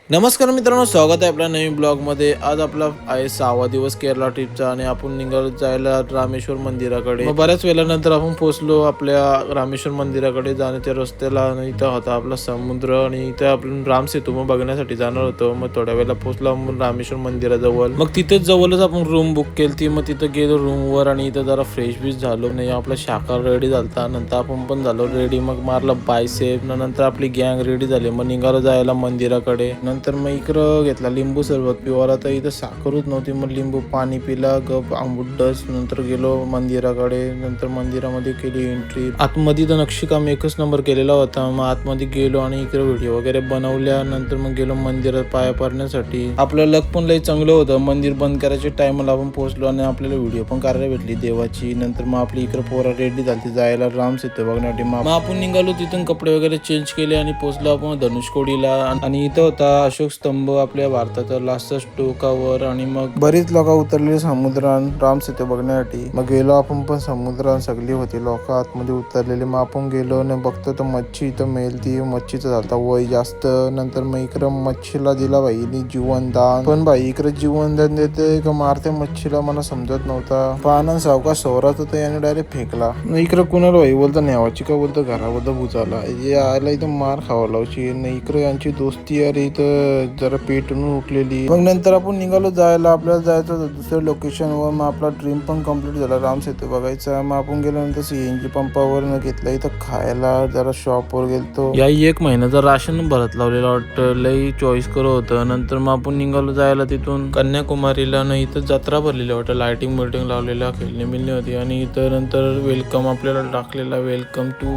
नमस्कार मित्रांनो, स्वागत आहे आपल्या नवीन ब्लॉगमध्ये। आज आपला आहे 6वा दिवस केरला ट्रिपचा आणि आपण निघालो जायला रामेश्वर मंदिराकडे। बऱ्याच वेळानंतर आपण पोहोचलो आपल्या रामेश्वर मंदिराकडे जाण्याच्या रस्त्याला आणि इथं होता आपला समुद्र आणि इथं आपण राम सेतू मग बघण्यासाठी जाणार होतो। मग थोड्या वेळेला पोहोचलो आपण रामेश्वर मंदिराजवळ। मग तिथेच जवळच आपण रूम बुक केली। मग तिथं गेलो रूमवर आणि इथं जरा फ्रेश बीश झालो। नाही आपला शाखा रेडी झालता, नंतर आपण पण झालो रेडी। मग मारलं बायसेप, नंतर आपली गँग रेडी झाली। मग निघालो जायला मंदिराकडे। नंतर मग इकडं घेतला लिंबू सरबत पिवाला, तर इथं साखरच नव्हती। मग लिंबू पाणी पिला गप आंबुडस। नंतर गेलो मंदिराकडे। नंतर मंदिरामध्ये केली एंट्री। आतमध्ये तर नक्षीकाम एकच नंबर केलेला होता। मग आतमध्ये गेलो आणि इकडे व्हिडिओ वगैरे बनवल्या। नंतर मग गेलो मंदिरात पाया पडण्यासाठी। आपलं लक पण लई चांगलं होतं, मंदिर बंद करायच्या टायमाला आपण पोहोचलो आणि आपल्याला व्हिडिओ पण करायला भेटली देवाची। नंतर मग आपली इकडे पोरा रेडी झाली जायला राम सेतू बघण्यासाठी। मग आपण निघालो तिथून, कपडे वगैरे चेंज केले आणि पोहोचलो आपण धनुषकोडीला। आणि इथं होता अशोक स्तंभ आपल्या भारताचा लास्टच टोकावर। आणि मग बरीच लोक उतरलेली समुद्रात राम सेतू बघण्यासाठी। मग गेलो आपण पण समुद्रात, सगळी होती लोक आतमध्ये उतरलेली। मग आपण गेलो आणि बघतो तर मच्छी इथं मेलती, मच्छीचा झालता वय जास्त। नंतर मग इकडं मच्छीला दिला भाईनी जीवनदान, पण भाई इकडे जीवनदान देते का मारते मच्छीला मला समजत नव्हता। पाना सावकाश सोरात होता याने डायरेक्ट फेकला। इकडे कुणाला भाई बोलतो न्यावाची का बोलतो घराबद्दल भुजाला यायला इथं मार खावा लावची। इकडे यांची दोस्ती अरे इथं जरा पेटून उठलेली। मग नंतर आपण निघालो जायला, आपल्याला जायचं होतं दुसऱ्या लोकेशनवर। मग आपला ड्रीम पण कम्प्लीट झाला राम सेतू बघायचा। मग आपण गेल्यानंतर सीएनजी पंपावर घेतला इथं खायला, जरा शॉपवर गेलतो। याही 1 महिन्याचं राशन भरत लावलेलं वाटतं, लई चॉईस करत होतं। नंतर मग आपण निघालो जायला तिथून कन्याकुमारीला। नाही इथं जत्रा भरलेली वाटतं, लाइटिंग बिल्डिंग लावलेल्या, खेळणी मिळणी होती। आणि इथं नंतर वेलकम आपल्याला टाकलेला, वेलकम टू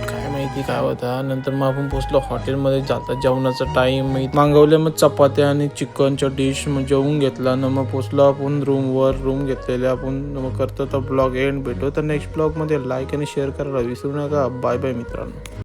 काय माहिती काय होता। नंतर मग आपण पोहोचलो हॉटेलमध्ये, जाता जेवणाचा टाइम मागवल्या। मग चपात्या आणि चिकनच्या डिश मग जेवून घेतला ना मग पोहोचलो आपण रूमवर। रूम घेतलेल्या आपण। मग करतो तर ब्लॉग एंड, भेटू तर नेक्स्ट ब्लॉग मध्ये। लाईक आणि शेअर करायला विसरू नका। बाय बाय मित्रांनो।